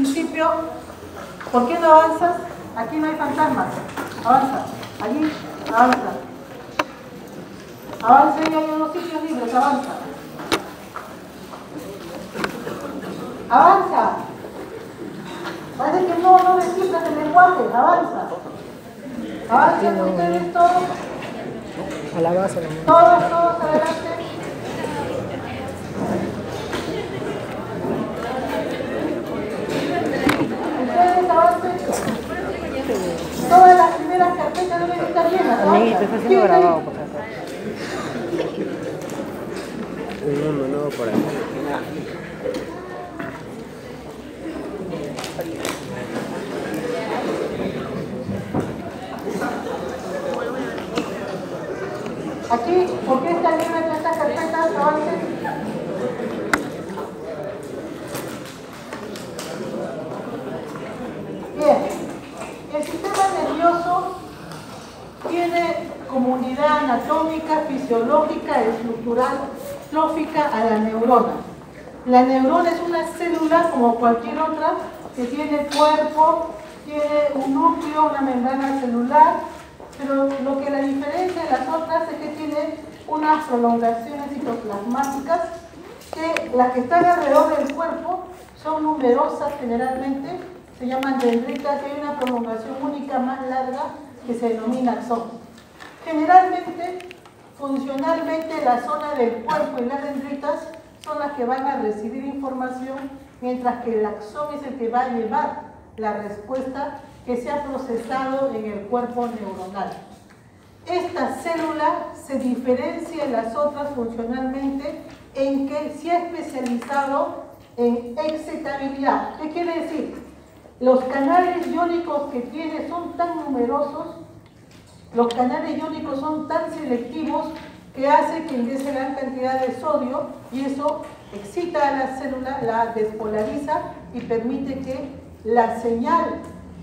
principio, ¿por qué no avanzas? Aquí no hay fantasmas. Avanza. Allí, avanza. Avanza y hay unos sitios libres, avanza. Avanza. Parece que no descifras el lenguaje, avanza. Avanza, ustedes todos. A la base. Todos adelante. Ustedes avancen. Todas las primeras carpetas deben estar llenas. Amiguito, está siendo grabado por acá. No, por ahí. Aquí, ¿por qué están llenas estas carpetas? Avancen. Bien, el sistema nervioso tiene como unidad anatómica, fisiológica, estructural, trófica a la neurona. La neurona es una célula como cualquier otra que tiene cuerpo, tiene un núcleo, una membrana celular, pero lo que la diferencia de las otras es que tiene unas prolongaciones citoplasmáticas que las que están alrededor del cuerpo son numerosas generalmente, se llaman dendritas, y hay una prolongación única más larga que se denomina axón. Generalmente, funcionalmente, la zona del cuerpo y las dendritas son las que van a recibir información, mientras que el axón es el que va a llevar la respuesta que se ha procesado en el cuerpo neuronal. Esta célula se diferencia de las otras funcionalmente en que se ha especializado en excitabilidad. ¿Qué quiere decir? Los canales iónicos que tiene son tan numerosos, los canales iónicos son tan selectivos que hace que ingrese gran cantidad de sodio y eso excita a la célula, la despolariza y permite que la señal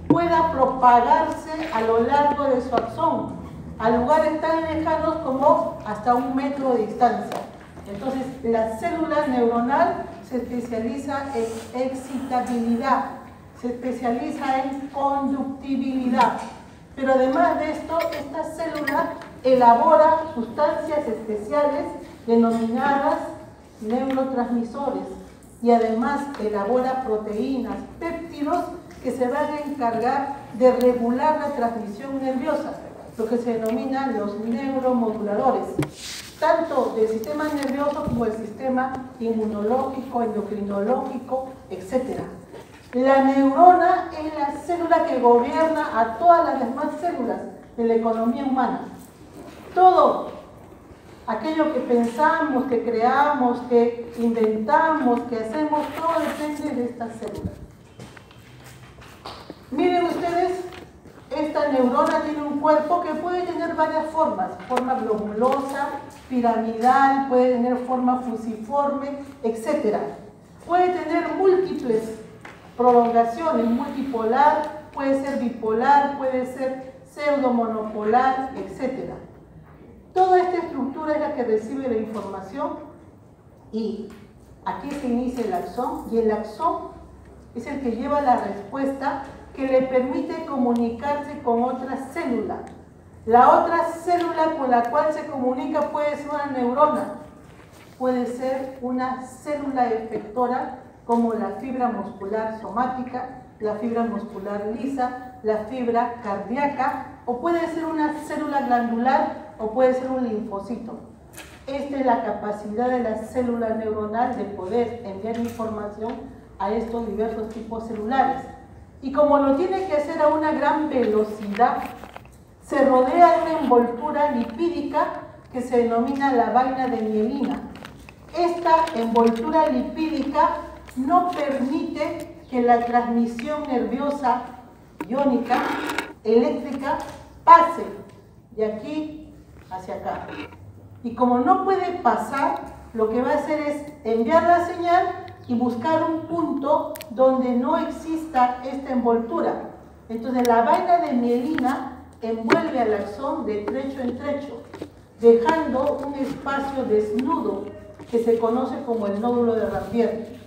pueda propagarse a lo largo de su axón, a lugares tan lejanos como hasta 1 metro de distancia. Entonces, la célula neuronal se especializa en excitabilidad, se especializa en conductibilidad. Pero además de esto, esta célula elabora sustancias especiales denominadas neurotransmisores y además elabora proteínas, péptidos que se van a encargar de regular la transmisión nerviosa, lo que se denominan los neuromoduladores, tanto del sistema nervioso como del sistema inmunológico, endocrinológico, etc. La neurona es la célula que gobierna a todas las demás células de la economía humana. Todo aquello que pensamos, que creamos, que inventamos, que hacemos, todo depende de esta célula. Miren ustedes, esta neurona tiene un cuerpo que puede tener varias formas, forma globulosa, piramidal, puede tener forma fusiforme, etc. Puede tener múltiples prolongaciones, multipolar, puede ser bipolar, puede ser pseudomonopolar, etc. Toda esta estructura es la que recibe la información y aquí se inicia el axón y el axón es el que lleva la respuesta que le permite comunicarse con otra célula. La otra célula con la cual se comunica puede ser una neurona, puede ser una célula efectora como la fibra muscular somática, la fibra muscular lisa, la fibra cardíaca, o puede ser una célula glandular o puede ser un linfocito. Esta es la capacidad de la célula neuronal de poder enviar información a estos diversos tipos celulares. Y como lo tiene que hacer a una gran velocidad, se rodea de una envoltura lipídica que se denomina la vaina de mielina. Esta envoltura lipídica no permite que la transmisión nerviosa iónica, eléctrica, pase de aquí hacia acá. Y como no puede pasar, lo que va a hacer es enviar la señal y buscar un punto donde no exista esta envoltura. Entonces la vaina de mielina envuelve al axón de trecho en trecho, dejando un espacio desnudo que se conoce como el nódulo de Rampier.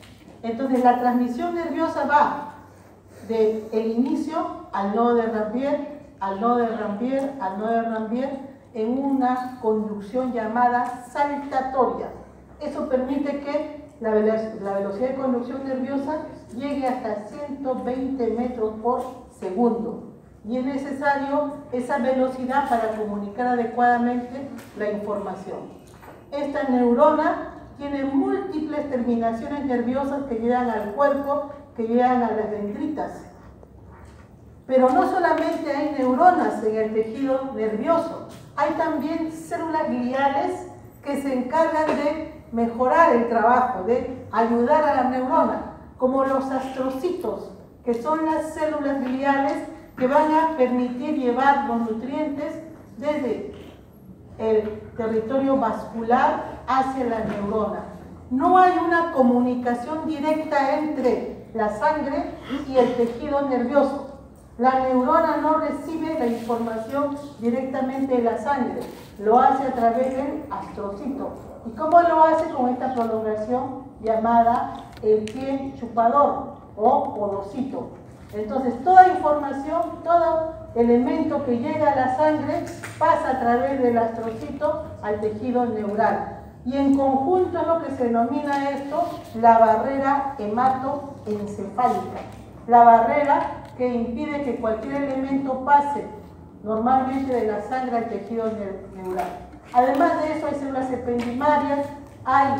Entonces la transmisión nerviosa va del inicio al nodo de Rambier, al nodo de Rambier, al nodo de Rambier, en una conducción llamada saltatoria. Eso permite que la velocidad de conducción nerviosa llegue hasta 120 metros por segundo. Y es necesario esa velocidad para comunicar adecuadamente la información. Esta neurona tiene múltiples terminaciones nerviosas que llegan al cuerpo, que llegan a las dendritas. Pero no solamente hay neuronas en el tejido nervioso, hay también células gliales que se encargan de mejorar el trabajo, de ayudar a la neurona, como los astrocitos, que son las células gliales que van a permitir llevar los nutrientes desde el territorio vascular hacia la neurona. No hay una comunicación directa entre la sangre y el tejido nervioso. La neurona no recibe la información directamente de la sangre, lo hace a través del astrocito. ¿Y cómo lo hace? Con esta prolongación llamada el pie chupador o podocito. Entonces, toda información, todo elemento que llega a la sangre pasa a través del astrocito al tejido neural. Y en conjunto es lo que se denomina esto la barrera hematoencefálica. La barrera que impide que cualquier elemento pase normalmente de la sangre al tejido neural. Además de eso, hay células ependimarias, hay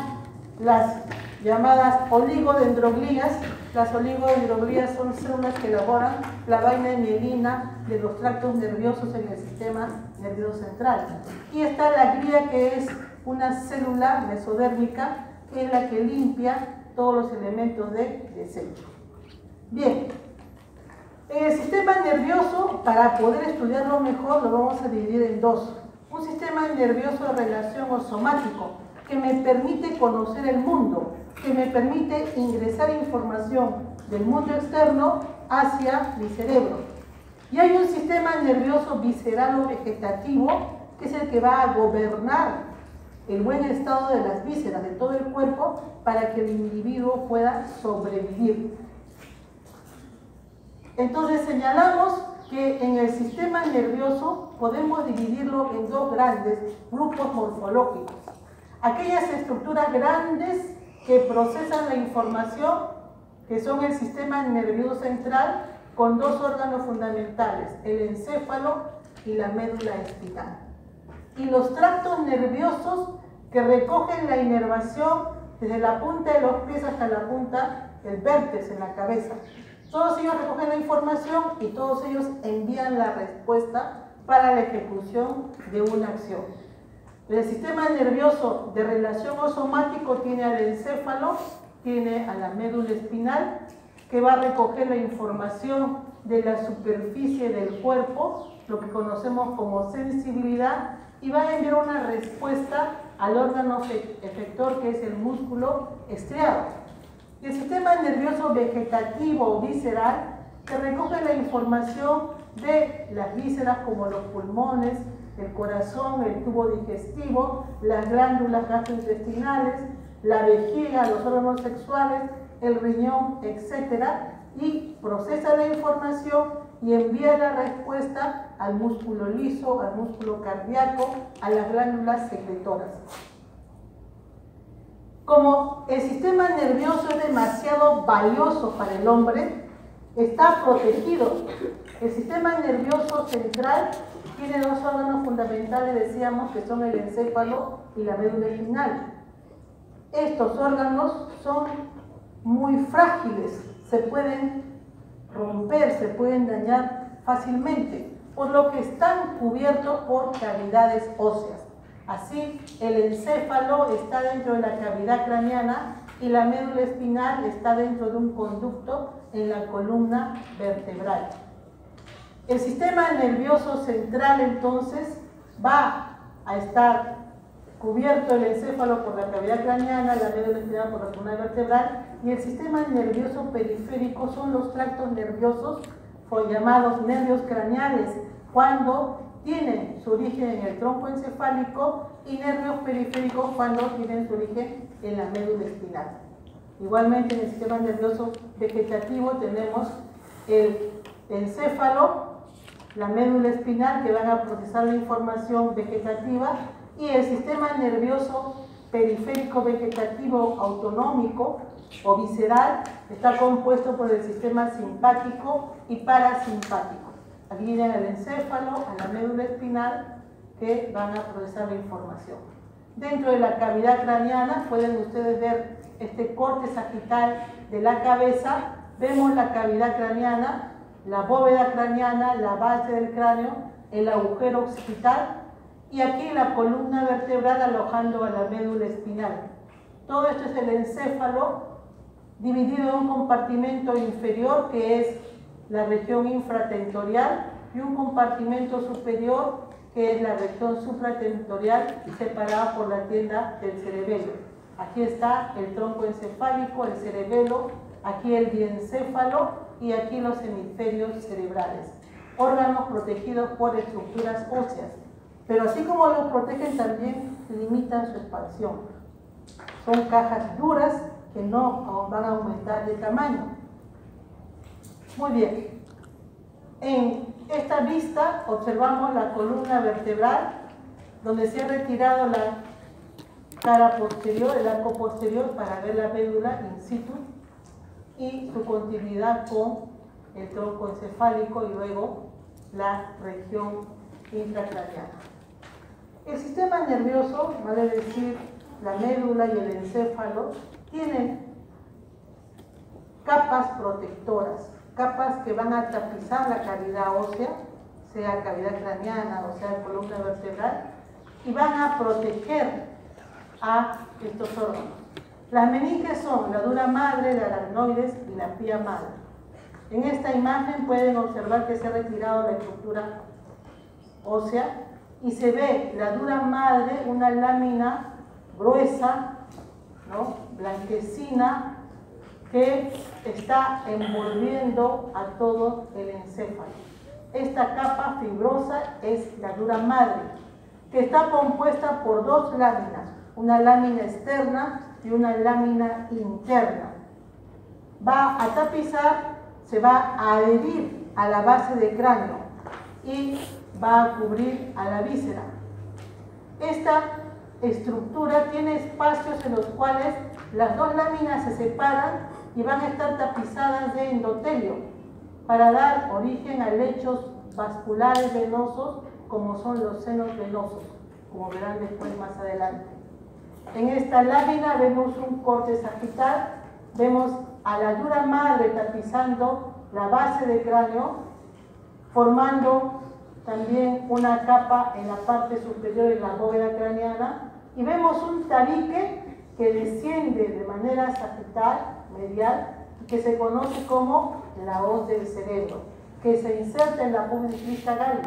las llamadas oligodendroglías. Las oligodendroglías son células que elaboran la vaina de mielina de los tractos nerviosos en el sistema nervioso central. Y está la glía, que es una célula mesodérmica, que es la que limpia todos los elementos de desecho. Bien, el sistema nervioso, para poder estudiarlo mejor, lo vamos a dividir en dos. Un sistema nervioso de relación o somático, que me permite conocer el mundo, que me permite ingresar información del mundo externo hacia mi cerebro. Y hay un sistema nervioso visceral o vegetativo, que es el que va a gobernar el buen estado de las vísceras de todo el cuerpo para que el individuo pueda sobrevivir. Entonces señalamos que en el sistema nervioso podemos dividirlo en dos grandes grupos morfológicos. Aquellas estructuras grandes que procesan la información, que son el sistema nervioso central, con dos órganos fundamentales, el encéfalo y la médula espinal. Y los tractos nerviosos que recogen la inervación desde la punta de los pies hasta la punta del vértice en la cabeza. Todos ellos recogen la información y todos ellos envían la respuesta para la ejecución de una acción. El sistema nervioso de relación o somático tiene al encéfalo, tiene a la médula espinal, que va a recoger la información de la superficie del cuerpo, lo que conocemos como sensibilidad, y va a enviar una respuesta al órgano efector, que es el músculo estriado. Y el sistema nervioso vegetativo o visceral, que recoge la información de las vísceras como los pulmones, el corazón, el tubo digestivo, las glándulas gastrointestinales, la vejiga, los órganos sexuales, el riñón, etc. Y procesa la información y envía la respuesta al músculo liso, al músculo cardíaco, a las glándulas secretoras. Como el sistema nervioso es demasiado valioso para el hombre, está protegido. El sistema nervioso central tiene dos órganos fundamentales, decíamos, que son el encéfalo y la médula espinal. Estos órganos son muy frágiles, se pueden romper, se pueden dañar fácilmente, por lo que están cubiertos por cavidades óseas. Así, el encéfalo está dentro de la cavidad craneana y la médula espinal está dentro de un conducto en la columna vertebral. El sistema nervioso central, entonces, va a estar cubierto el encéfalo por la cavidad craneana, la médula espinal por la columna vertebral, y el sistema nervioso periférico son los tractos nerviosos llamados nervios craneales, cuando tienen su origen en el tronco encefálico, y nervios periféricos cuando tienen su origen en la médula espinal. Igualmente, en el sistema nervioso vegetativo tenemos el encéfalo, la médula espinal, que van a procesar la información vegetativa, y el sistema nervioso periférico vegetativo autonómico o visceral está compuesto por el sistema simpático y parasimpático. Aquí vienen el encéfalo, a la médula espinal, que van a procesar la información. Dentro de la cavidad craneana pueden ustedes ver este corte sagital de la cabeza. Vemos la cavidad craneana, la bóveda craneana, la base del cráneo, el agujero occipital y aquí la columna vertebral alojando a la médula espinal. Todo esto es el encéfalo dividido en un compartimento inferior que es la región infratentorial y un compartimento superior que es la región supratentorial separada por la tienda del cerebelo. Aquí está el tronco encefálico, el cerebelo, aquí el diencéfalo y aquí los hemisferios cerebrales. Órganos protegidos por estructuras óseas, pero así como los protegen también limitan su expansión. Son cajas duras que no van a aumentar de tamaño. Muy bien. En esta vista observamos la columna vertebral, donde se ha retirado la cara posterior, el arco posterior, para ver la médula in situ y su continuidad con el tronco encefálico y luego la región intracraneana. El sistema nervioso, vale decir, la médula y el encéfalo, tienen capas protectoras, capas que van a tapizar la cavidad ósea, sea cavidad craneana o sea columna vertebral, y van a proteger a estos órganos. Las meninges son la dura madre, la aracnoides y la pía madre. En esta imagen pueden observar que se ha retirado la estructura ósea y se ve la dura madre, una lámina gruesa, ¿no?, blanquecina, que está envolviendo a todo el encéfalo. Esta capa fibrosa es la dura madre, que está compuesta por dos láminas, una lámina externa y una lámina interna. Va a tapizar, se va a adherir a la base del cráneo y va a cubrir a la víscera. Esta estructura tiene espacios en los cuales las dos láminas se separan y van a estar tapizadas de endotelio para dar origen a lechos vasculares venosos como son los senos venosos, como verán después más adelante. En esta lámina vemos un corte sagital, vemos a la dura madre tapizando la base del cráneo, formando también una capa en la parte superior de la bóveda craneana, y vemos un tabique que desciende de manera sagital, medial, que se conoce como la hoz del cerebro, que se inserta en la pubis crista galli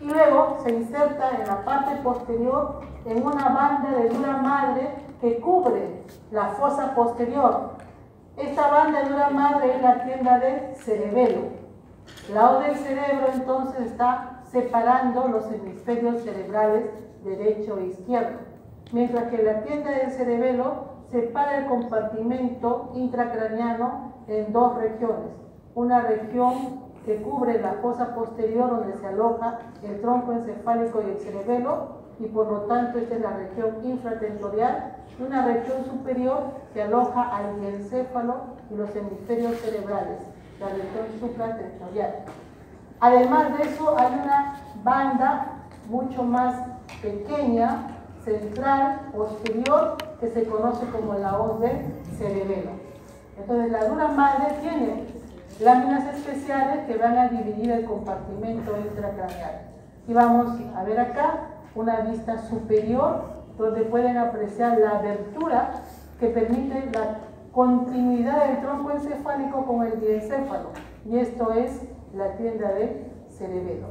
y luego se inserta en la parte posterior en una banda de dura madre que cubre la fosa posterior. Esta banda de dura madre es la tienda del cerebelo. La hoz del cerebro entonces está separando los hemisferios cerebrales derecho e izquierdo, mientras que la tienda del cerebelo separa el compartimento intracraneano en dos regiones. Una región que cubre la fosa posterior donde se aloja el tronco encefálico y el cerebelo, y por lo tanto esta es la región infratentorial, y una región superior que aloja al diencéfalo y los hemisferios cerebrales, la región supratentorial. Además de eso hay una banda mucho más pequeña, central, posterior, que se conoce como la hoz del cerebelo. Entonces la dura madre tiene láminas especiales que van a dividir el compartimento intracraneal. Y vamos a ver acá una vista superior donde pueden apreciar la abertura que permite la continuidad del tronco encefálico con el diencéfalo, y esto es la tienda del cerebelo.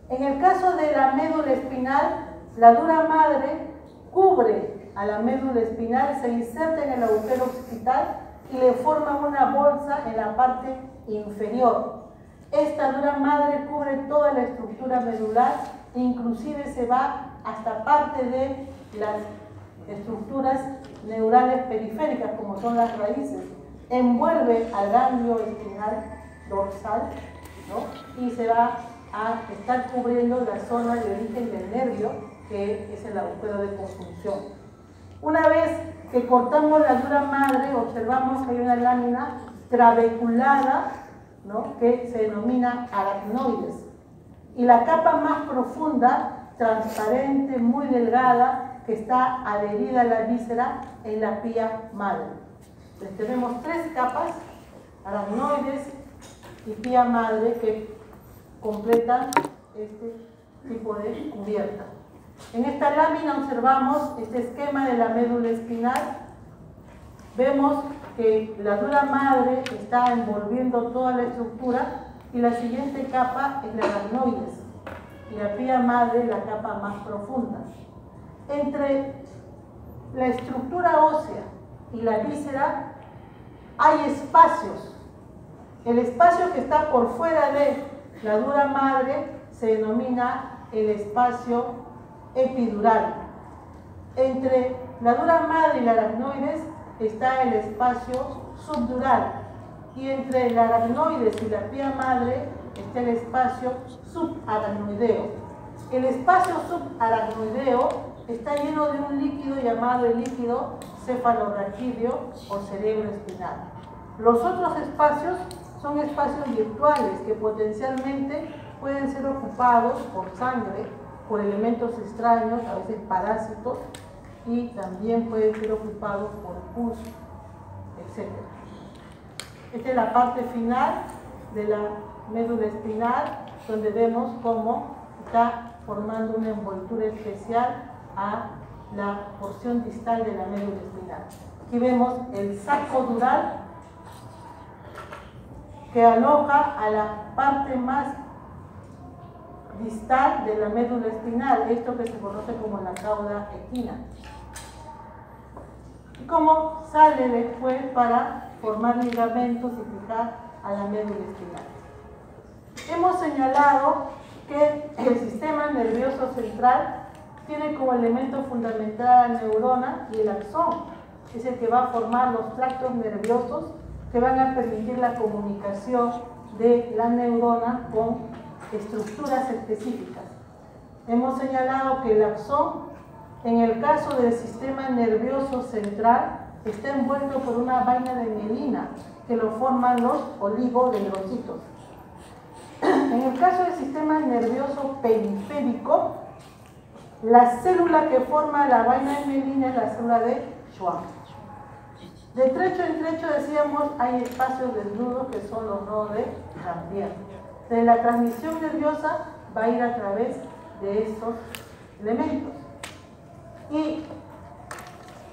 En el caso de la médula espinal, la dura madre cubre a la médula espinal, se inserta en el agujero occipital y le forma una bolsa en la parte inferior. Esta dura madre cubre toda la estructura medular, inclusive se va hasta parte de las estructuras neurales periféricas, como son las raíces, envuelve al ganglio espinal dorsal, ¿no? Y se va a estar cubriendo la zona de origen del nervio, que es el agujero de conjunción. Una vez que cortamos la dura madre, observamos que hay una lámina trabeculada, ¿no?, que se denomina aracnoides. Y la capa más profunda, transparente, muy delgada, que está adherida a la víscera en la pía madre. Entonces tenemos tres capas, aracnoides y pía madre, que completan este tipo de cubierta. En esta lámina observamos este esquema de la médula espinal. Vemos que la dura madre está envolviendo toda la estructura y la siguiente capa es la aracnoides y la pía madre la capa más profunda. Entre la estructura ósea y la víscera hay espacios. El espacio que está por fuera de la dura madre se denomina el espacio epidural. Entre la dura madre y la aracnoides está el espacio subdural, y entre la aracnoides y la pía madre está el espacio subaracnoideo. El espacio subaracnoideo está lleno de un líquido llamado el líquido cefalorraquídeo o cerebro espinal. Los otros espacios son espacios virtuales que potencialmente pueden ser ocupados por sangre, por elementos extraños, a veces parásitos, y también pueden ser ocupados por pus, etc. Esta es la parte final de la médula espinal, donde vemos cómo está formando una envoltura especial a la porción distal de la médula espinal. Aquí vemos el saco dural, que aloja a la parte más distal de la médula espinal, esto que se conoce como la cauda equina. Y cómo sale después para formar ligamentos y fijar a la médula espinal. Hemos señalado que el sistema nervioso central tiene como elemento fundamental la neurona, y el axón es el que va a formar los tractos nerviosos que van a permitir la comunicación de la neurona con estructuras específicas. Hemos señalado que el axón, en el caso del sistema nervioso central, está envuelto por una vaina de mielina que lo forman los oligodendrocitos. En el caso del sistema nervioso periférico, la célula que forma la vaina de mielina es la célula de Schwann. De trecho en trecho, decíamos, hay espacios desnudos que son los nodos de Dampier. De la transmisión nerviosa va a ir a través de estos elementos. Y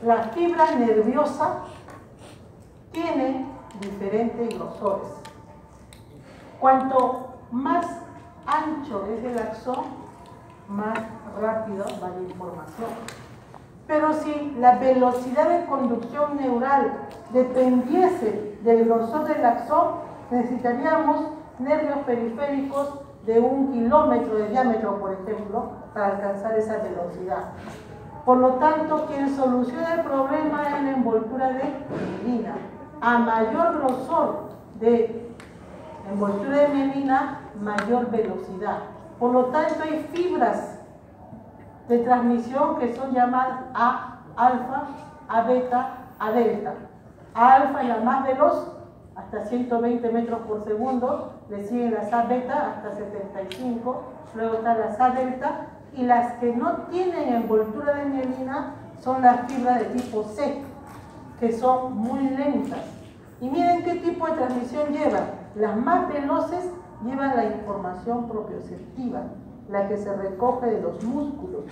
la fibra nerviosa tiene diferentes grosores. Cuanto más ancho es el axón, más rápido va la información. Pero si la velocidad de conducción neural dependiese del grosor del axón, necesitaríamos nervios periféricos de 1 kilómetro de diámetro, por ejemplo, para alcanzar esa velocidad. Por lo tanto, quien soluciona el problema es la envoltura de mielina. A mayor grosor de envoltura de mielina, mayor velocidad. Por lo tanto, hay fibras de transmisión que son llamadas A alfa, A beta, A delta. A alfa es la más veloz, hasta 120 metros por segundo, le siguen las A beta hasta 75, luego están las A delta, y las que no tienen envoltura de mielina son las fibras de tipo C, que son muy lentas. Y miren qué tipo de transmisión llevan. Las más veloces llevan la información propioceptiva, la que se recoge de los músculos.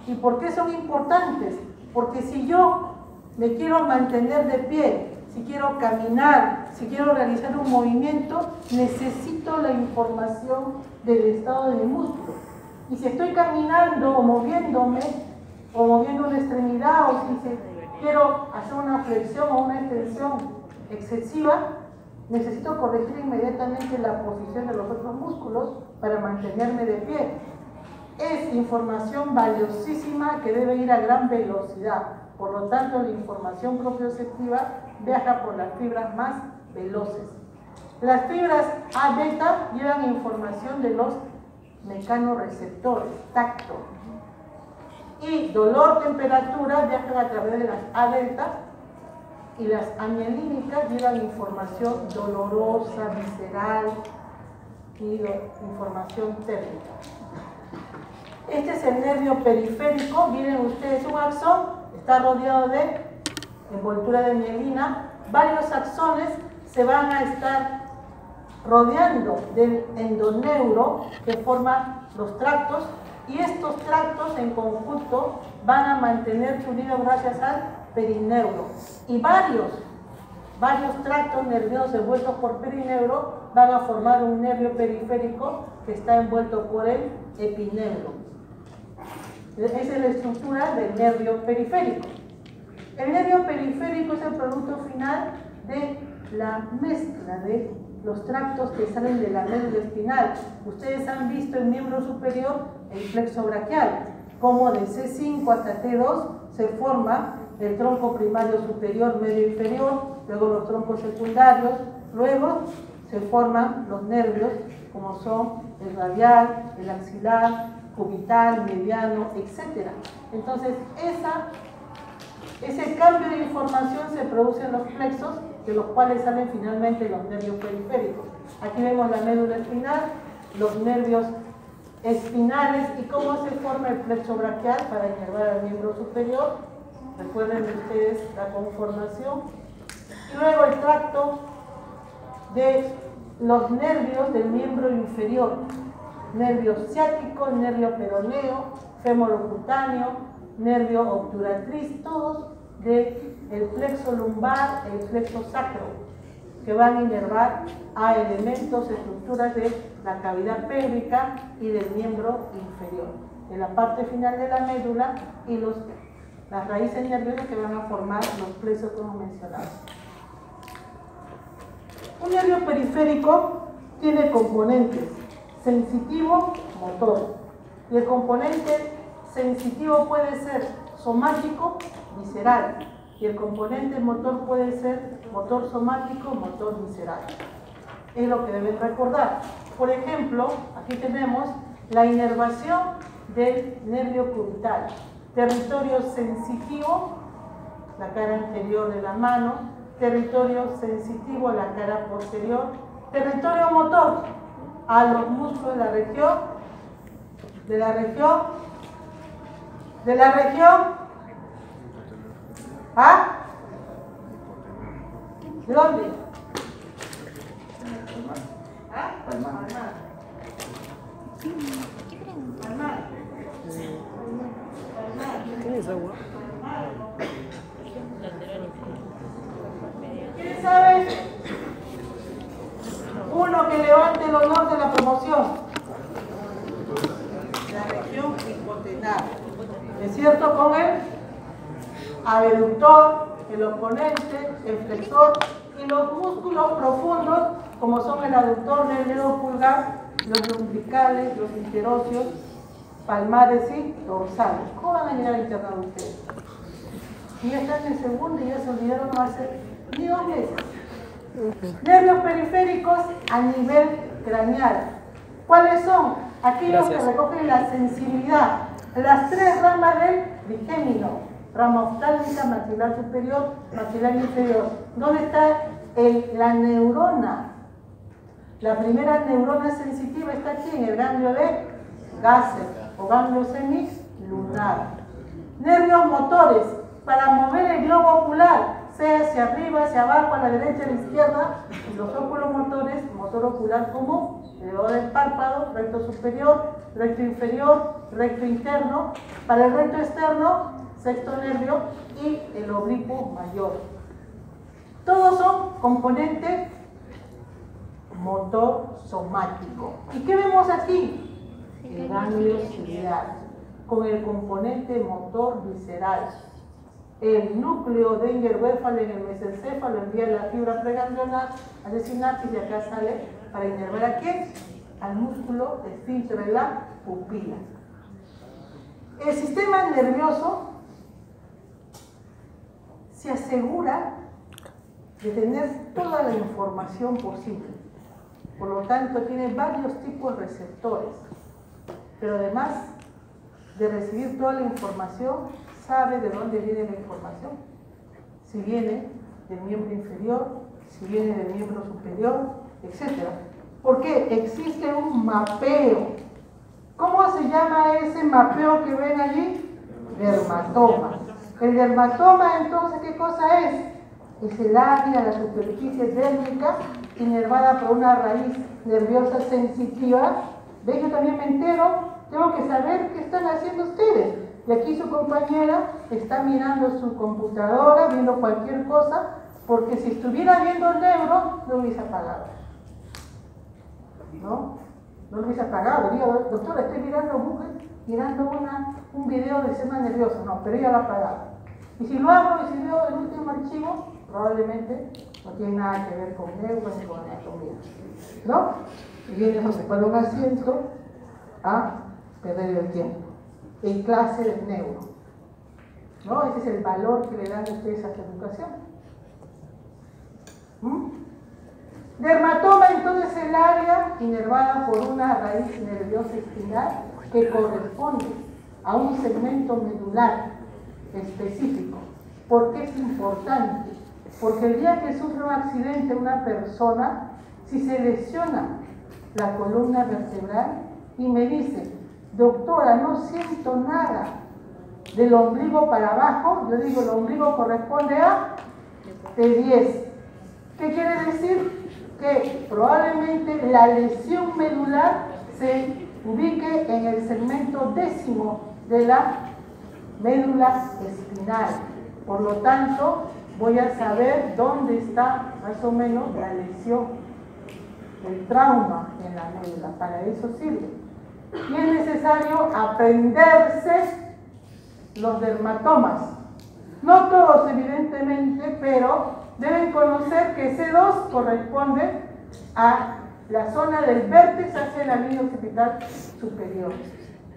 ¿Y por qué son importantes? Porque si yo me quiero mantener de pie, si quiero caminar, si quiero realizar un movimiento, necesito la información del estado de mi músculo. Y si estoy caminando o moviéndome, o moviendo una extremidad, o si quiero hacer una flexión o una extensión excesiva, necesito corregir inmediatamente la posición de los otros músculos para mantenerme de pie. es información valiosísima que debe ir a gran velocidad. Por lo tanto, la información propioceptiva viaja por las fibras más veloces. Las fibras A beta llevan información de los mecanorreceptores, tacto. Y dolor, temperatura viajan a través de las A delta, y las amielínicas llevan información dolorosa, visceral y información térmica. Este es el nervio periférico. Miren ustedes, un axón está rodeado de envoltura de mielina. Varios axones se van a estar rodeando del endoneuro que forma los tractos, y estos tractos en conjunto van a mantenerse unidos gracias al perineuro. Y varios tractos nerviosos envueltos por perineuro van a formar un nervio periférico que está envuelto por el epineuro. Esa es la estructura del nervio periférico. El nervio periférico es el producto final de la mezcla de los tractos que salen de la médula espinal. Ustedes han visto el miembro superior, el plexo braquial, como de C5 hasta T2 se forma el tronco primario superior, medio inferior, luego los troncos secundarios, luego se forman los nervios como son el radial, el axilar, cubital, mediano, etc. Entonces, ese cambio de información se produce en los plexos, de los cuales salen finalmente los nervios periféricos. Aquí vemos la médula espinal, los nervios espinales y cómo se forma el plexo braquial para inervar al miembro superior. Recuerden ustedes la conformación. Y luego el tracto de los nervios del miembro inferior. Nervio ciático, nervio peroneo, femorocutáneo, nervio obturatriz, todos del plexo lumbar, el plexo sacro, que van a inervar a elementos, estructuras de la cavidad pélvica y del miembro inferior, en la parte final de la médula, y las raíces nerviosas que van a formar los plexos que hemos mencionado. Un nervio periférico tiene componentes sensitivo, motor, y el componente sensitivo puede ser somático, visceral, y el componente motor puede ser motor somático, motor visceral. Es lo que deben recordar. Por ejemplo, aquí tenemos la inervación del nervio cubital. Territorio sensitivo, la cara anterior de la mano. Territorio sensitivo, la cara posterior. Territorio motor, a los músculos de la región, ¿ah? ¿De dónde? ¿Ah? Palmar. ¿Qué es agua? ¿Quién sabe? Uno que levante el honor de la promoción. La región hipotenar. ¿Es cierto? Con el abductor, el oponente, el flexor y los músculos profundos, como son el aductor, el dedo pulgar, los lumbricales, los interóseos, palmares y dorsales. ¿Cómo van a llegar a internar ustedes? Y ya están en segundo y ya se olvidaron hace ni 2 meses. Nervios periféricos a nivel craneal. ¿Cuáles son? Aquellos que recogen la sensibilidad. Las 3 ramas del trigémino: rama oftálmica, maxilar superior, maxilar inferior. ¿Dónde está la neurona? La primera neurona sensitiva está aquí en el ganglio de Gasser o ganglio semilunar. Nervios motores para mover el globo ocular, sea hacia arriba, hacia abajo, a la derecha, a la izquierda. Y los óculos motores, motor ocular común, elevador del párpado, recto superior, recto inferior, recto interno. Para el recto externo, sexto nervio y el oblicuo mayor. Todos son componentes motor somático. ¿Y qué vemos aquí? El ganglio ciliar, con el componente motor visceral. El núcleo de Enger-Westphal en el mesencéfalo envía la fibra preganglionar a la sinapsis, y acá sale para inervar a quién? Al músculo esfínter de la pupila. El sistema nervioso se asegura de tener toda la información posible. Por lo tanto, tiene varios tipos de receptores. Pero además de recibir toda la información, sabe de dónde viene la información. Si viene del miembro inferior, si viene del miembro superior, etc. ¿Por qué? Existe un mapeo. ¿Cómo se llama ese mapeo que ven allí? Dermatoma. El dermatoma, entonces, ¿qué cosa es? Es el área, la superficie dérmica inervada por una raíz nerviosa sensitiva. ¿Ven? Yo también me entero, tengo que saber qué están haciendo ustedes. Y aquí su compañera está mirando su computadora, viendo cualquier cosa, porque si estuviera viendo el neuro, lo hubiese apagado. ¿No? No lo hubiese apagado. Digo, doctora, estoy mirando Google, mirando un video del sistema nervioso. No, pero ella lo ha apagado. Y si lo abro y si veo el último archivo, probablemente no tiene nada que ver con neuro ni con anatomía. ¿No? Y vienes a ocupar un asiento a perder el tiempo. En clase de neuro. ¿No? Ese es el valor que le dan ustedes a esta educación. Dermatoma, entonces, es el área inervada por una raíz nerviosa espinal que corresponde a un segmento medular específico. ¿Por qué es importante? Porque el día que sufre un accidente una persona, si se lesiona la columna vertebral y me dice, doctora, no siento nada del ombligo para abajo, yo digo, el ombligo corresponde a T10. ¿Qué quiere decir? Que probablemente la lesión medular se ubique en el segmento décimo de la médula espinal. Por lo tanto, voy a saber dónde está más o menos la lesión, el trauma en la médula. Para eso sirve. Y es necesario aprenderse los dermatomas. No todos, evidentemente, pero deben conocer que C2 corresponde a la zona del vértex hacia el anillo occipital superior.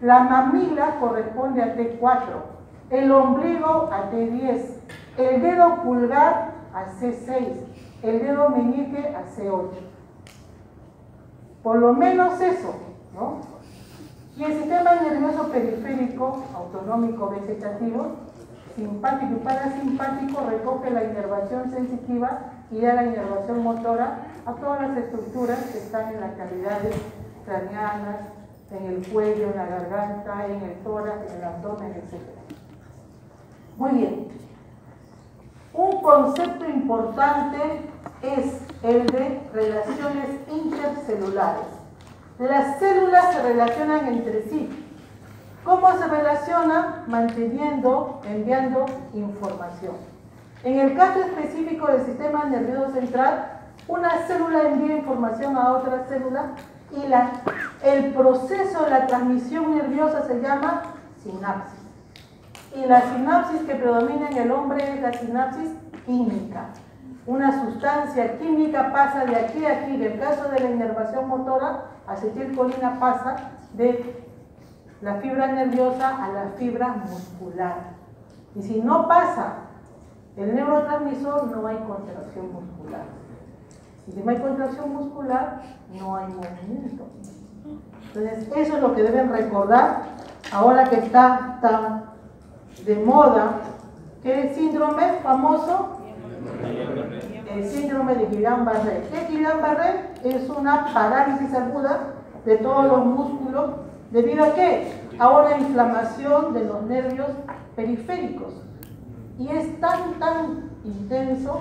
La mamila corresponde a T4, el ombligo a T10, el dedo pulgar a C6, el dedo meñique a C8. Por lo menos eso, ¿no? Y el sistema nervioso periférico, autonómico vegetativo, simpático y parasimpático, recoge la inervación sensitiva y da la inervación motora a todas las estructuras que están en las cavidades craneanas, en el cuello, en la garganta, en el tórax, en el abdomen, etc. Muy bien. Un concepto importante es el de relaciones intercelulares. Las células se relacionan entre sí. ¿Cómo se relacionan? Manteniendo, enviando información. En el caso específico del sistema nervioso central, una célula envía información a otra célula y el proceso de la transmisión nerviosa se llama sinapsis. Y la sinapsis que predomina en el hombre es la sinapsis química. Una sustancia química pasa de aquí a aquí. En el caso de la inervación motora, acetilcolina pasa de la fibra nerviosa a la fibra muscular. Y si no pasa el neurotransmisor, no hay contracción muscular. Y si no hay contracción muscular, no hay movimiento. Entonces, eso es lo que deben recordar ahora que está tan de moda. ¿Qué síndrome famoso? El síndrome de Guillain-Barré. ¿Qué es Guillain-Barré? Es una parálisis aguda de todos los músculos. ¿Debido a qué? A una inflamación de los nervios periféricos. Y es tan intenso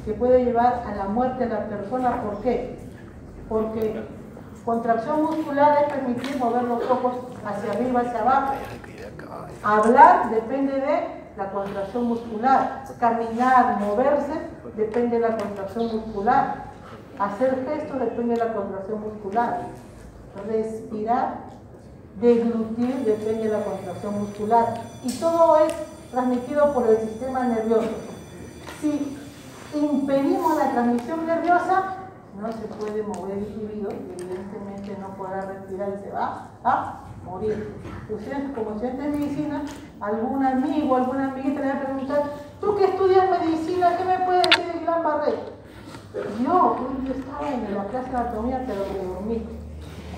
que puede llevar a la muerte de la persona. ¿Por qué? Porque contracción muscular es permitir mover los ojos hacia arriba, hacia abajo. Hablar depende de la contracción muscular. Caminar, moverse, depende de la contracción muscular. Hacer gestos depende de la contracción muscular. Respirar, deglutir, depende de la contracción muscular. Y todo es transmitido por el sistema nervioso. Si impedimos la transmisión nerviosa, no se puede mover el individuo, evidentemente no podrá respirar y se va a morir. Ustedes, como estudiantes de medicina, algún amigo, alguna amiguita le va a preguntar, tú que estudias medicina, ¿qué me puedes decir de Guillain-Barré? Yo estaba en la clase de anatomía, pero me dormí.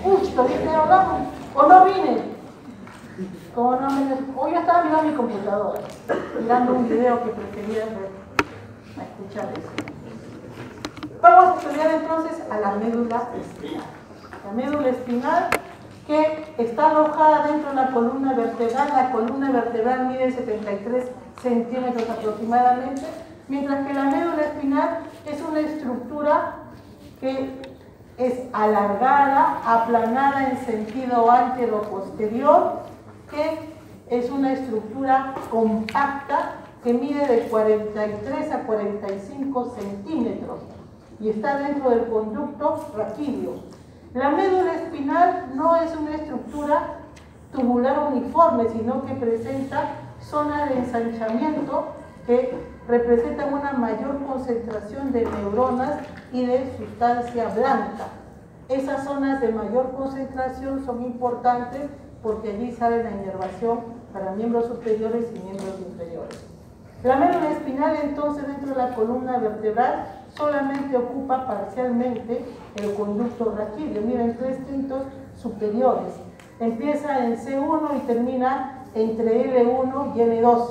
Justo, dije, hablamos, o no vine. Como no me... Hoy yo estaba mirando mi computadora, mirando un video que prefería ver, a escuchar eso. Vamos a estudiar entonces a la médula espinal. La médula espinal que está alojada dentro de la columna vertebral. La columna vertebral mide 73 centímetros aproximadamente, mientras que la médula espinal es una estructura que es alargada, aplanada en sentido antero-posterior, que es una estructura compacta que mide de 43 a 45 centímetros y está dentro del conducto raquídeo. La médula espinal no es una estructura tubular uniforme, sino que presenta zonas de ensanchamiento que representan una mayor concentración de neuronas y de sustancia blanca. Esas zonas de mayor concentración son importantes porque allí sale la inervación para miembros superiores y miembros inferiores. La médula espinal, entonces, dentro de la columna vertebral, solamente ocupa parcialmente el conducto raquídeo. Miren, 3 quintos superiores. Empieza en C1 y termina entre L1 y L2.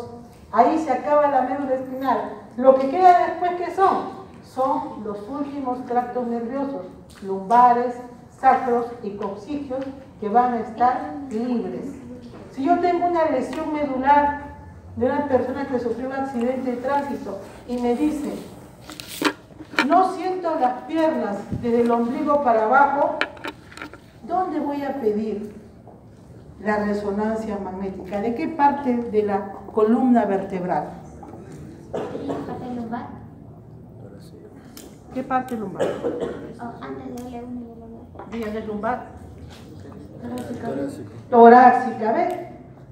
Ahí se acaba la médula espinal. Lo que queda después, ¿qué son? Son los últimos tractos nerviosos, lumbares, sacros y coccigeos, que van a estar libres. Si yo tengo una lesión medular de una persona que sufrió un accidente de tránsito y me dice, no siento las piernas desde el ombligo para abajo, ¿dónde voy a pedir la resonancia magnética? ¿De qué parte de la columna vertebral? ¿Parte lumbar? ¿Qué parte lumbar? Antes de L1 y L2. Días de lumbar. Torácica, ¿ves?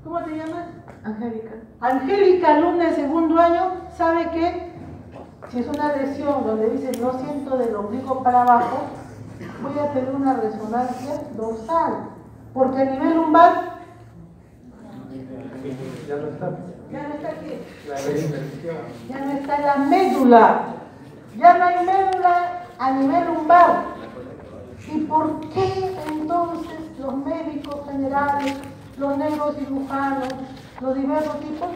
¿Cómo te llamas? Angélica. Angélica, alumna de segundo año, sabe que si es una lesión donde dice no siento del ombligo para abajo, voy a tener una resonancia dorsal. Porque a nivel lumbar Ya no está. ya no está aquí. La inversión. Ya no está la médula. Ya no hay médula a nivel lumbar. ¿Y por qué entonces los médicos generales, los neurocirujanos, los diversos tipos,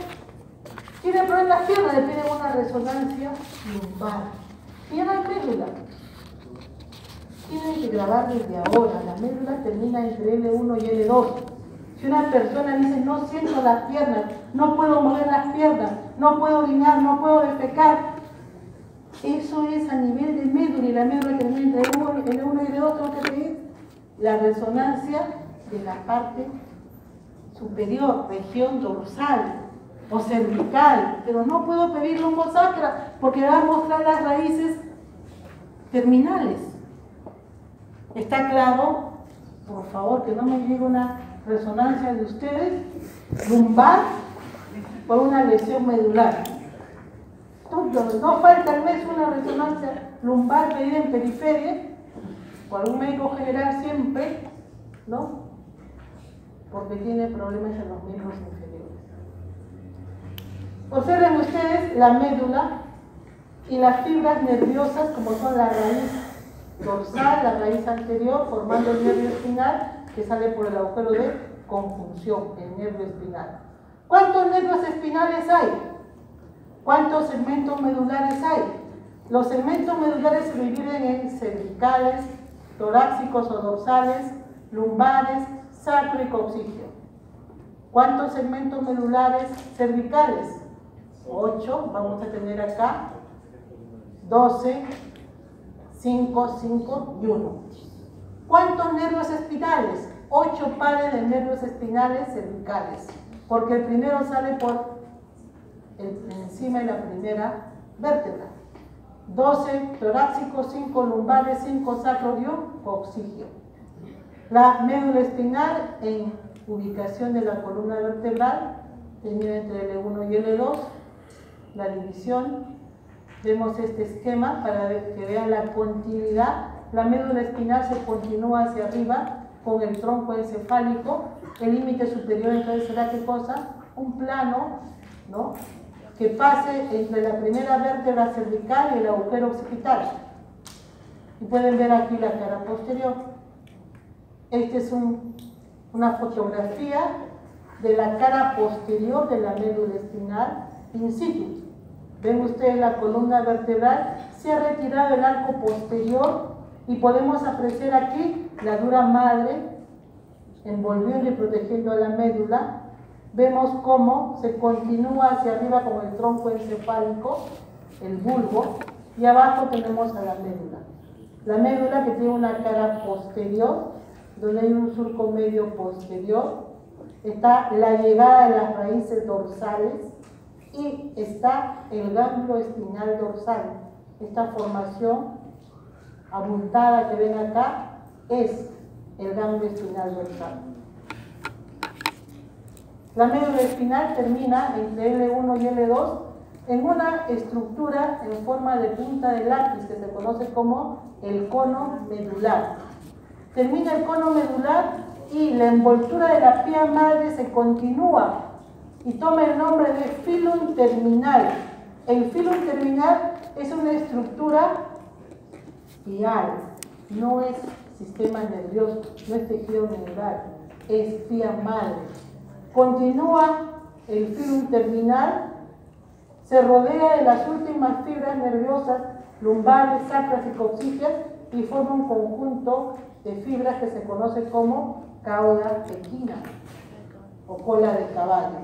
tienen problemas en las piernas, le piden una resonancia lumbar? Y ya no hay médula. Tienen que grabar desde ahora. La médula termina entre L1 y L2. Si una persona dice, no siento las piernas, no puedo mover las piernas, no puedo orinar, no puedo defecar, eso es a nivel de médula, y la médula termina entre L1 y L2, tengo que pedir la resonancia de la parte superior, región dorsal o cervical, pero no puedo pedir lumbosacra porque va a mostrar las raíces terminales. ¿Está claro? Por favor, que no me llegue una resonancia de ustedes lumbar por una lesión medular. No falta al mes una resonancia lumbar pedida en periferia por un médico general siempre, ¿no? Porque tiene problemas en los miembros inferiores. Observen ustedes la médula y las fibras nerviosas, como son la raíz dorsal, la raíz anterior, formando el nervio espinal que sale por el agujero de conjunción, el nervio espinal. ¿Cuántos nervios espinales hay? ¿Cuántos segmentos medulares hay? Los segmentos medulares se dividen en cervicales, torácicos o dorsales, lumbares, sacro y coccígeo. ¿Cuántos segmentos medulares cervicales? 8, vamos a tener acá 12, 5, 5 y 1. ¿Cuántos nervios espinales? 8 pares de nervios espinales cervicales, porque el primero sale por encima de la primera vértebra. 12 torácicos, 5 lumbares, 5 sacro y 1 coccígeo. La médula espinal en ubicación de la columna vertebral termina entre L1 y L2. La división, vemos este esquema para que vean la continuidad. La médula espinal se continúa hacia arriba con el tronco encefálico. El límite superior entonces será ¿qué cosa? Un plano, ¿no?, que pase entre la primera vértebra cervical y el agujero occipital. Y pueden ver aquí la cara posterior. Esta es una fotografía de la cara posterior de la médula espinal in situ. Ven ustedes la columna vertebral, se ha retirado el arco posterior y podemos apreciar aquí la dura madre envolviendo y protegiendo a la médula. Vemos cómo se continúa hacia arriba con el tronco encefálico, el bulbo, y abajo tenemos a la médula. La médula que tiene una cara posterior, donde hay un surco medio posterior, está la llegada de las raíces dorsales y está el ganglio espinal dorsal. Esta formación abultada que ven acá es el ganglio espinal dorsal. La médula espinal termina entre L1 y L2 en una estructura en forma de punta de lápiz que se conoce como el cono medular. Termina el cono medular y la envoltura de la pía madre se continúa y toma el nombre de filum terminal. El filum terminal es una estructura pial, no es sistema nervioso, no es tejido neural, es pía madre. Continúa el filum terminal, se rodea de las últimas fibras nerviosas lumbares, sacras y coccygeas y forma un conjunto de fibras que se conoce como cauda equina o cola de caballo.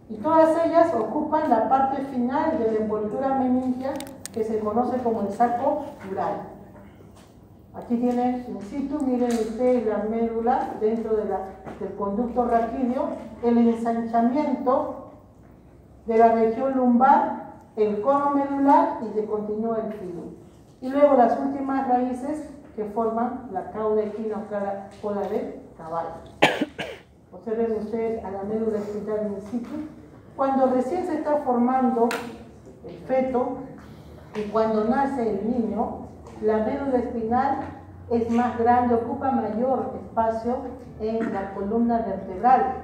Y todas ellas ocupan la parte final de la envoltura meningia que se conoce como el saco dural. Aquí tienen in situ, miren ustedes la médula dentro del conducto raquídeo, el ensanchamiento de la región lumbar, el cono medular y se continúa el filo. Y luego las últimas raíces que forman la cauda equina o cola de caballo. Observen ustedes a la médula espinal in situ. Cuando recién se está formando el feto y cuando nace el niño, la médula espinal es más grande, ocupa mayor espacio en la columna vertebral.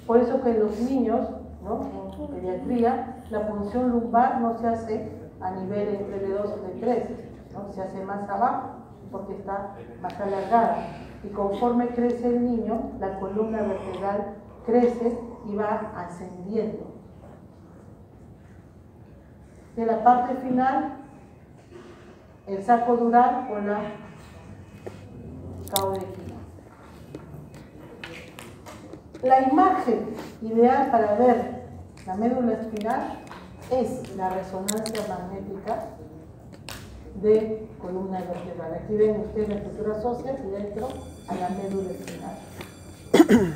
Por eso que en los niños, ¿no?, en pediatría, la punción lumbar no se hace a nivel entre L2 y L3, ¿no?, se hace más abajo porque está más alargada. Y conforme crece el niño, la columna vertebral crece y va ascendiendo. De la parte final, el saco dural o la cauda equina. La imagen ideal para ver la médula espinal es la resonancia magnética de columna vertebral. Aquí ven ustedes la estructura ósea y dentro a la médula espinal.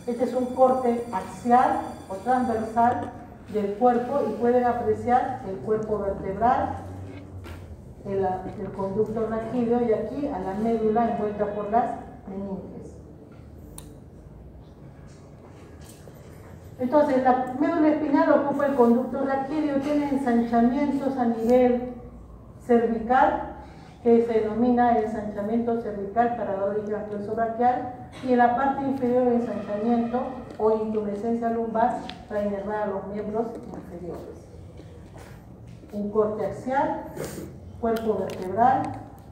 Este es un corte axial o transversal del cuerpo y pueden apreciar el cuerpo vertebral, el conducto raquídeo y aquí a la médula envuelta por las meninges. Entonces, la médula espinal ocupa el conducto raquídeo, tiene ensanchamientos a nivel cervical, que se denomina ensanchamiento cervical para dar origen al plexo braquial, y en la parte inferior el ensanchamiento o intumescencia lumbar para inervar a los miembros inferiores. Un corte axial, cuerpo vertebral,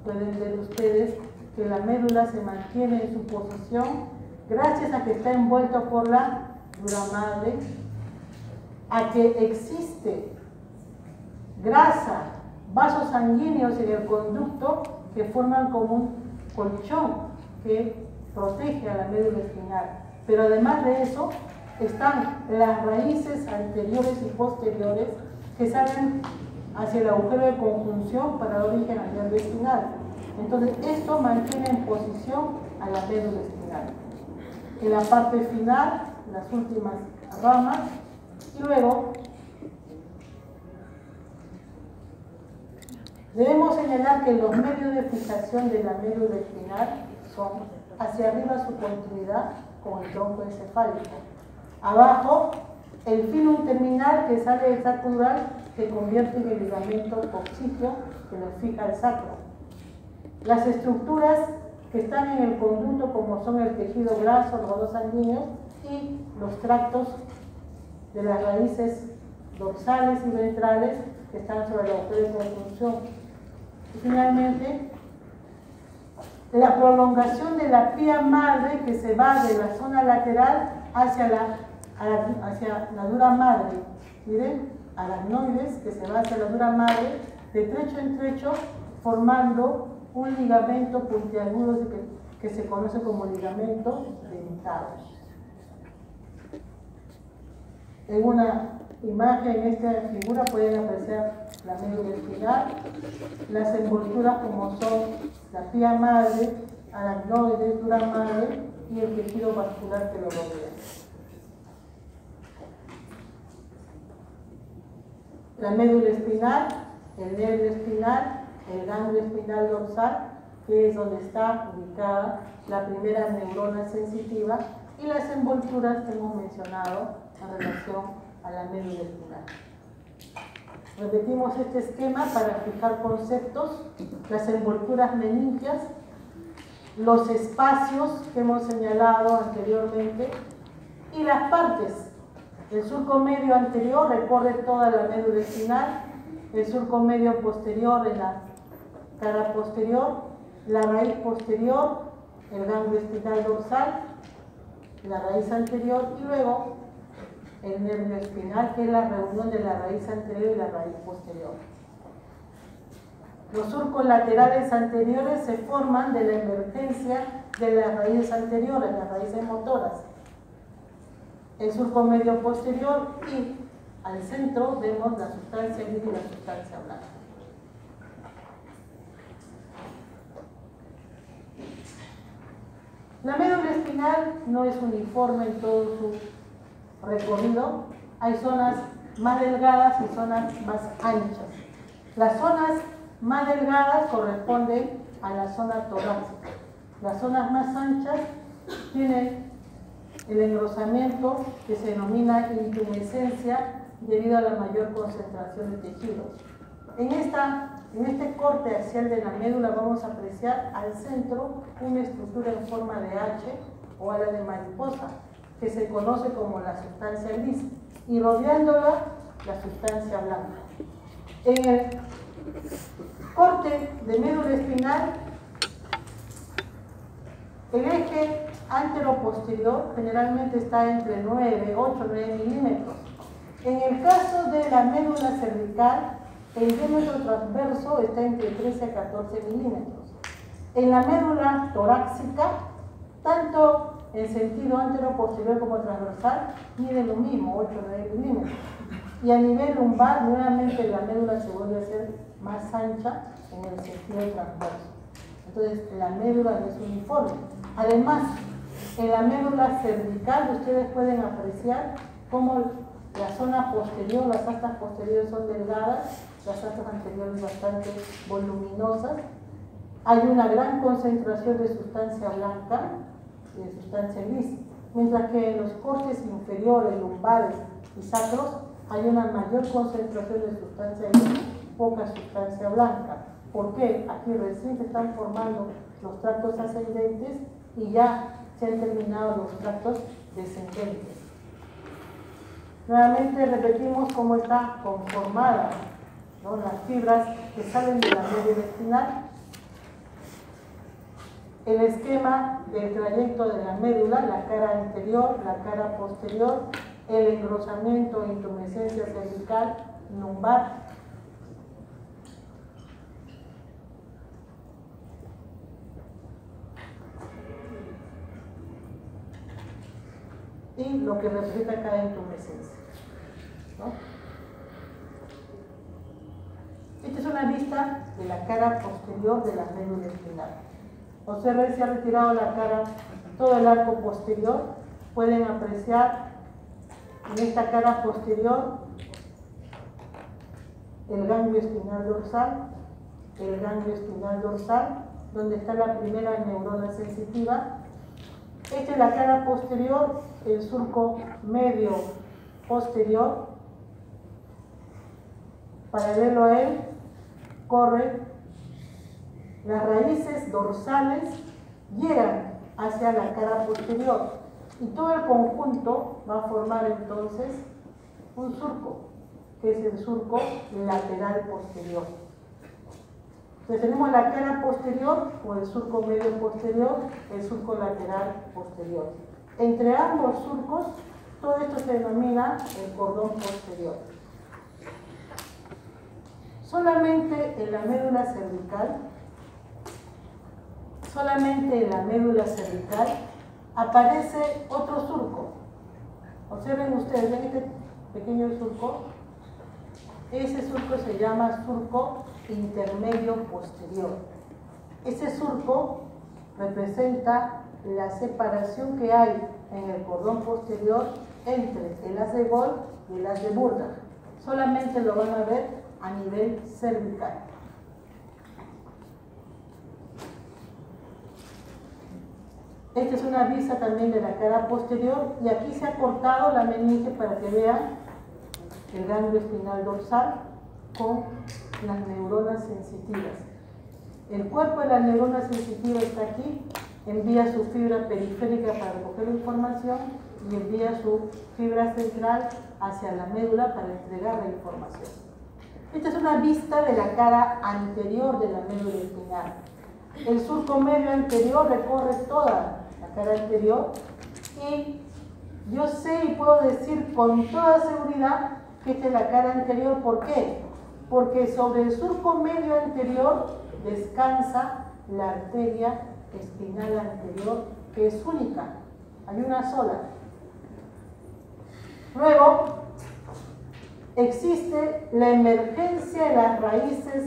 pueden ver ustedes que la médula se mantiene en su posición gracias a que está envuelto por la dura madre, a que existe grasa, vasos sanguíneos en el conducto que forman como un colchón que protege a la médula espinal. Pero además de eso, están las raíces anteriores y posteriores que salen hacia el agujero de conjunción para dar origen al nervio espinal. Entonces, esto mantiene en posición a la médula espinal. En la parte final, las últimas ramas, y luego debemos señalar que los medios de fijación de la médula espinal son hacia arriba su continuidad con el tronco encefálico. Abajo, el filum terminal que sale del saco dural se convierte en el ligamento coccígeo que nos fija el sacro. Las estructuras que están en el conducto, como son el tejido graso, los vasos sanguíneos y los tractos de las raíces dorsales y ventrales que están sobre el agujero de conjunción. Y finalmente, la prolongación de la pía madre que se va de la zona lateral hacia la dura madre. Miren, aracnoides que se va hacia la dura madre, de trecho en trecho, formando un ligamento puntiagudo que se conoce como ligamento dentado. En una imagen, en esta figura, pueden apreciar la médula espinal, las envolturas como son la pía madre, aracnoides, dura madre y el tejido vascular que lo rodea. La médula espinal, el nervio espinal, el ganglio espinal dorsal, que es donde está ubicada la primera neurona sensitiva, y las envolturas que hemos mencionado en relación a la médula espinal. Repetimos este esquema para fijar conceptos: las envolturas meningias, los espacios que hemos señalado anteriormente y las partes. El surco medio anterior recorre toda la médula espinal, el surco medio posterior en la cara posterior, la raíz posterior, el ganglio espinal dorsal, la raíz anterior y luego el nervio espinal, que es la reunión de la raíz anterior y la raíz posterior. Los surcos laterales anteriores se forman de la emergencia de las raíces anteriores, las raíces motoras. El surco medio posterior y al centro vemos la sustancia gris y la sustancia blanca. La médula espinal no es uniforme en todo su recorrido. Hay zonas más delgadas y zonas más anchas. Las zonas más delgadas corresponden a la zona torácica. Las zonas más anchas tienen el engrosamiento que se denomina intumescencia debido a la mayor concentración de tejidos. En este corte axial de la médula vamos a apreciar al centro una estructura en forma de H o ala de mariposa que se conoce como la sustancia gris y rodeándola la sustancia blanca. En el corte de médula espinal, el eje antero-posterior generalmente está entre 8-9 milímetros. En el caso de la médula cervical, el diámetro transverso está entre 13 a 14 milímetros. En la médula torácica, tanto en sentido antero-posterior como transversal, mide lo mismo, 8-9 milímetros. Y a nivel lumbar, nuevamente la médula se vuelve a ser más ancha en el sentido transverso. Entonces, la médula no es uniforme. Además, en la médula cervical ustedes pueden apreciar cómo la zona posterior, las astas posteriores son delgadas, las astas anteriores bastante voluminosas. Hay una gran concentración de sustancia blanca y de sustancia gris, mientras que en los cortes inferiores, lumbares y sacros hay una mayor concentración de sustancia gris, poca sustancia blanca. ¿Por qué? Aquí recién se están formando los tractos ascendentes y ya se han terminado los tractos descendentes. Nuevamente repetimos cómo está conformada, ¿no?, las fibras que salen de la médula espinal. El esquema del trayecto de la médula, la cara anterior, la cara posterior, el engrosamiento e intumescencia cervical, lumbar. Y lo que representa cada intumescencia, ¿no? Esta es una vista de la cara posterior de la médula espinal. Observen, se ha retirado la cara, todo el arco posterior. Pueden apreciar en esta cara posterior el ganglio espinal dorsal, donde está la primera neurona sensitiva. Esta es la cara posterior, el surco medio posterior. Paralelo a él corren las raíces dorsales llegan hacia la cara posterior y todo el conjunto va a formar entonces un surco, que es el surco lateral posterior. Entonces tenemos la cara posterior o el surco medio posterior, el surco lateral posterior. Entre ambos surcos, todo esto se denomina el cordón posterior. Solamente en la médula cervical, aparece otro surco. Observen ustedes, ¿ven este pequeño surco? Ese surco se llama surco intermedio posterior. Ese surco representa la separación que hay en el cordón posterior entre el haz de Gold y el haz de Burda. Solamente lo van a ver a nivel cervical. Esta es una vista también de la cara posterior y aquí se ha cortado la meninge para que vean el ganglio espinal dorsal con las neuronas sensitivas. El cuerpo de la neurona sensitiva está aquí, envía su fibra periférica para recoger la información y envía su fibra central hacia la médula para entregar la información. Esta es una vista de la cara anterior de la médula espinal. El surco medio anterior recorre toda la cara anterior y yo sé y puedo decir con toda seguridad que esta es la cara anterior. ¿Por qué? Porque sobre el surco medio anterior descansa la arteria espinal anterior, que es única, hay una sola. Luego, existe la emergencia de las raíces